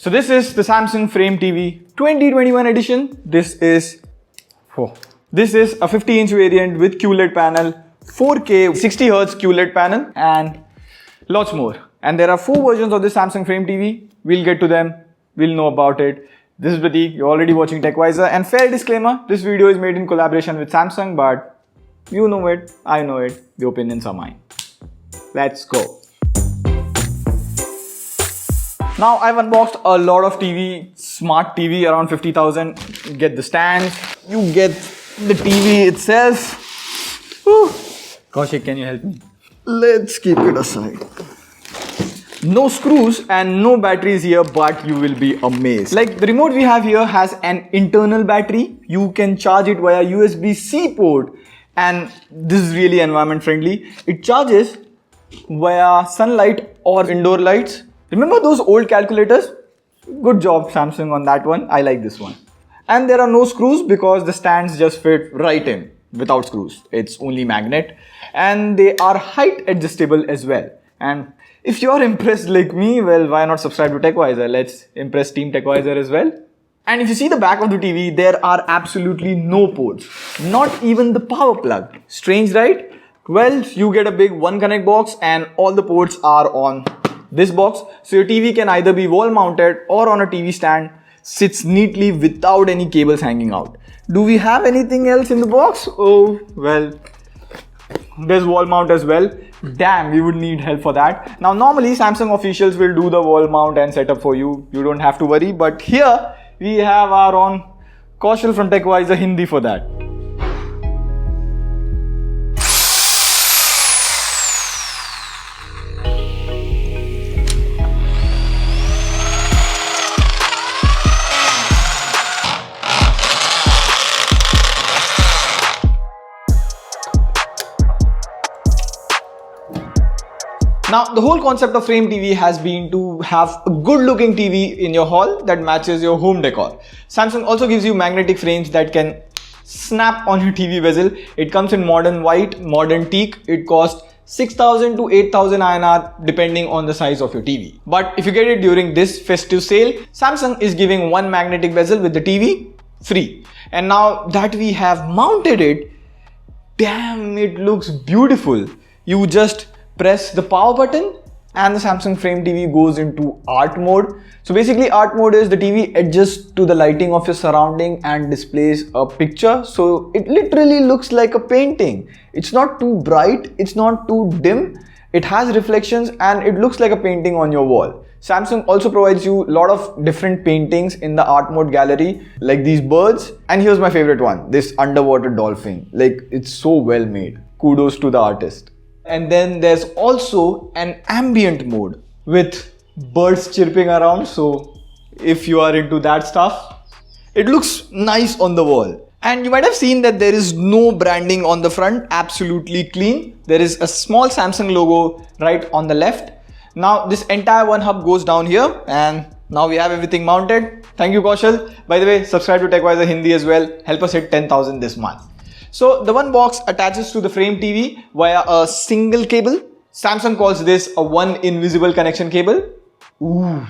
So this is the Samsung Frame TV 2021 edition. This is a 50-inch variant with QLED panel, 4K 60Hz QLED panel and lots more. And there are 4 versions of this Samsung Frame TV. We'll get to them. We'll know about it. This is Prateek. You're already watching TechWiser. And fair disclaimer, this video is made in collaboration with Samsung, but you know it, I know it, the opinions are mine. Let's go. Now I've unboxed a lot of smart TV around 50,000. You get the stand, you get the TV itself. Whew. Kaushik, can you help me? Let's keep it aside. No screws and no batteries here, but you will be amazed. Like the remote we have here has an internal battery. You can charge it via USB-C port, and this is really environment friendly. It charges via sunlight or indoor lights. Remember those old calculators? Good job Samsung on that one. I like this one. And there are no screws because the stands just fit right in without screws. It's only magnet, and they are height adjustable as well. And if you're impressed like me, well, why not subscribe to TechWiser? Let's impress Team TechWiser as well. And if you see the back of the TV, there are absolutely no ports. Not even the power plug. Strange, right? Well, you get a big one connect box and all the ports are on this box. So your TV can either be wall mounted or on a TV stand. Sits neatly without any cables hanging out. Do we have anything else in the box? Oh, well, there's wall mount as well. Damn, we would need help for that. Now normally Samsung officials will do the wall mount and setup for you. You don't have to worry. But here we have our own Kaushal from TechWiser Hindi for that. Now, the whole concept of Frame TV has been to have a good looking TV in your hall that matches your home decor. Samsung also gives you magnetic frames that can snap on your TV bezel. It comes in modern white, modern teak. It costs 6,000 to 8,000 INR depending on the size of your TV. But if you get it during this festive sale, Samsung is giving one magnetic bezel with the TV free. And now that we have mounted it, damn, it looks beautiful. You just press the power button and the Samsung Frame TV goes into art mode. So basically art mode is the TV adjusts to the lighting of your surrounding and displays a picture. So it literally looks like a painting. It's not too bright, it's not too dim. It has reflections and it looks like a painting on your wall. Samsung also provides you a lot of different paintings in the art mode gallery, like these birds. And here's my favorite one, this underwater dolphin. Like, it's so well made. Kudos to the artist. And then there's also an ambient mode with birds chirping around. So if you are into that stuff, it looks nice on the wall. And you might have seen that there is no branding on the front, absolutely clean. There is a small Samsung logo right on the left. Now this entire one hub goes down here and now we have everything mounted. Thank you Kaushal. By the way, subscribe to TechWiser Hindi as well. Help us hit 10,000 this month. So the one box attaches to the Frame TV via a single cable. Samsung calls this a one invisible connection cable. Ooh.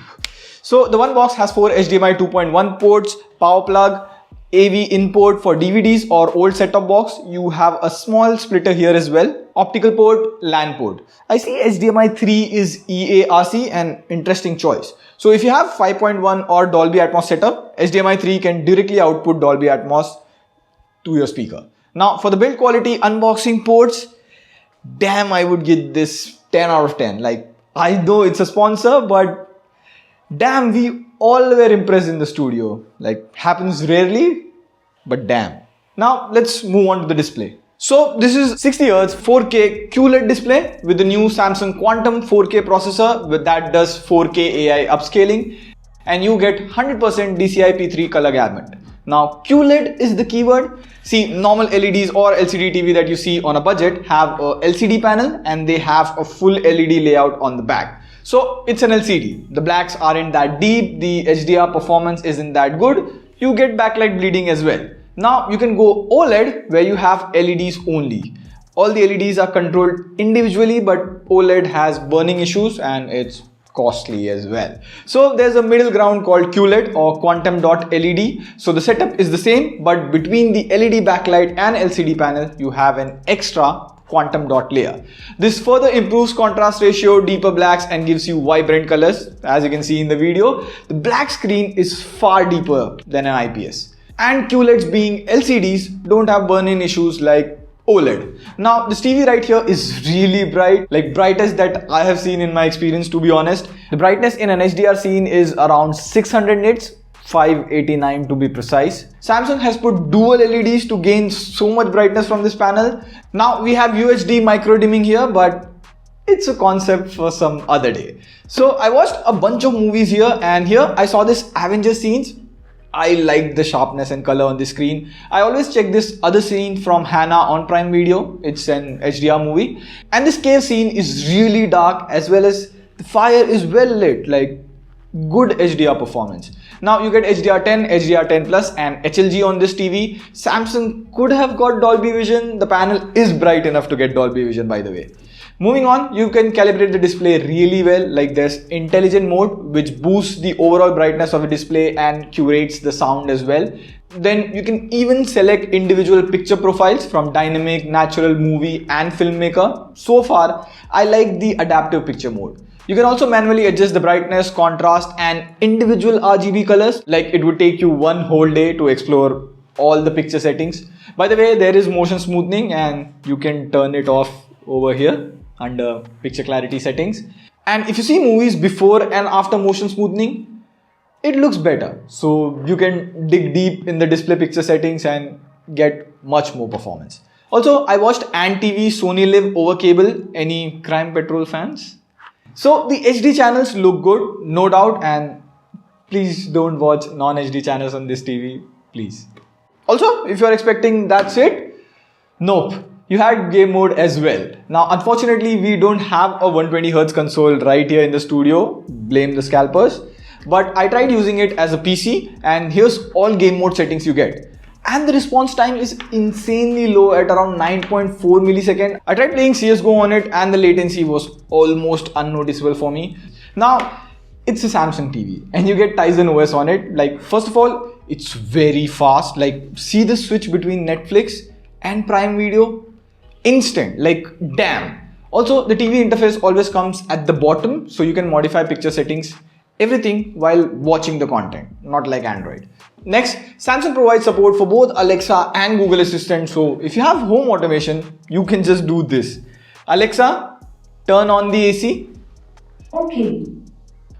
So the one box has 4 HDMI 2.1 ports, power plug, AV in port for DVDs or old set-top box. You have a small splitter here as well. Optical port, LAN port. I see HDMI 3 is EARC, an interesting choice. So if you have 5.1 or Dolby Atmos setup, HDMI 3 can directly output Dolby Atmos to your speaker. Now for the build quality, unboxing ports, damn, I would give this 10 out of 10. Like, I know it's a sponsor, but damn, we all were impressed in the studio. Like, happens rarely, but damn. Now let's move on to the display. So this is 60Hz 4K QLED display with the new Samsung Quantum 4K processor that does 4K AI upscaling, and you get 100% DCI-P3 color gamut. Now QLED is the keyword. See, normal LEDs or LCD TV that you see on a budget have a LCD panel and they have a full LED layout on the back. So it's an LCD. The blacks aren't that deep, the HDR performance isn't that good. You get backlight bleeding as well. Now you can go OLED where you have LEDs only. All the LEDs are controlled individually, but OLED has burning issues and it's costly as well. So there's a middle ground called QLED or quantum dot LED. So the setup is the same, but between the LED backlight and LCD panel, you have an extra quantum dot layer. This further improves contrast ratio, deeper blacks, and gives you vibrant colors. As you can see in the video, the black screen is far deeper than an IPS. And QLEDs being LCDs don't have burn-in issues like OLED. Now this TV right here is really bright, like brightest that I have seen in my experience, to be honest. The brightness in an HDR scene is around 600 nits, 589 to be precise. Samsung has put dual LEDs to gain so much brightness from this panel. Now we have UHD micro dimming here, but it's a concept for some other day. So I watched a bunch of movies here, and here I saw this Avengers scenes. I liked the sharpness and color on the screen. I always check this other scene from Hannah on Prime Video. It's an HDR movie. And this cave scene is really dark, as well as the fire is well lit, like good HDR performance. Now you get HDR10, HDR10 Plus and HLG on this TV. Samsung could have got Dolby Vision. The panel is bright enough to get Dolby Vision, by the way. Moving on, you can calibrate the display really well, like there's intelligent mode which boosts the overall brightness of the display and curates the sound as well. Then you can even select individual picture profiles from dynamic, natural, movie and filmmaker. So far, I like the adaptive picture mode. You can also manually adjust the brightness, contrast and individual RGB colors, like it would take you one whole day to explore all the picture settings. By the way, there is motion smoothing and you can turn it off over here under picture clarity settings. And if you see movies before and after motion smoothing, it looks better. So you can dig deep in the display picture settings and get much more performance. Also, I watched Ant TV Sony Live over cable. Any Crime Patrol fans? So the HD channels look good, no doubt, and please don't watch non-HD channels on this TV, please. Also, if you're expecting that's it, nope. You had game mode as well. Now, unfortunately, we don't have a 120Hz console right here in the studio. Blame the scalpers. But I tried using it as a PC, and here's all game mode settings you get. And the response time is insanely low at around 9.4 millisecond. I tried playing CSGO on it and the latency was almost unnoticeable for me. Now, it's a Samsung TV and you get Tizen OS on it. Like, first of all, it's very fast. Like, see the switch between Netflix and Prime Video? Instant, like damn. Also, the TV interface always comes at the bottom, so you can modify picture settings, everything while watching the content, not like Android. Next, Samsung provides support for both Alexa and Google Assistant, so if you have home automation, you can just do this. Alexa, turn on the AC. Okay.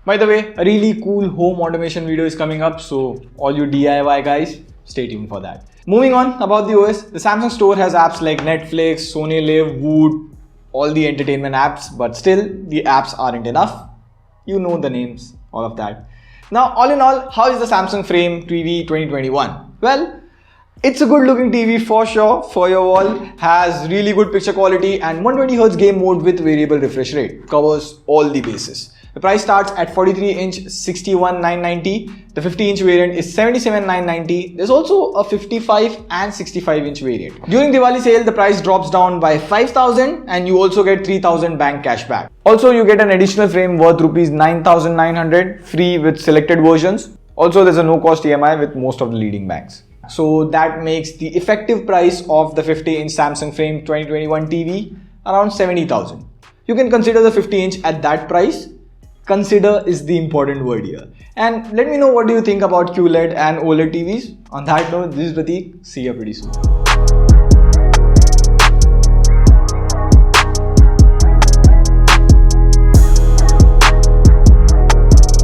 By the way, a really cool home automation video is coming up, so all you DIY guys, stay tuned for that. Moving on about the OS, the Samsung store has apps like Netflix, Sony Live, Woot, all the entertainment apps, but still the apps aren't enough. You know the names, all of that. Now, all in all, how is the Samsung Frame TV 2021? Well, it's a good looking TV for sure, for your wall, has really good picture quality and 120Hz game mode with variable refresh rate, covers all the bases. The price starts at 43-inch 61,990. The 50-inch variant is 77,990. There's also a 55 and 65-inch variant. During Diwali sale, the price drops down by 5,000 and you also get 3,000 bank cashback. Also, you get an additional frame worth Rs 9,900 free with selected versions. Also, there's a no-cost EMI with most of the leading banks. So that makes the effective price of the 50-inch Samsung Frame 2021 TV around 70,000. You can consider the 50-inch at that price. Consider is the important word here. And let me know what do you think about QLED and OLED TVs. On that note, this is Prateek. See you pretty soon.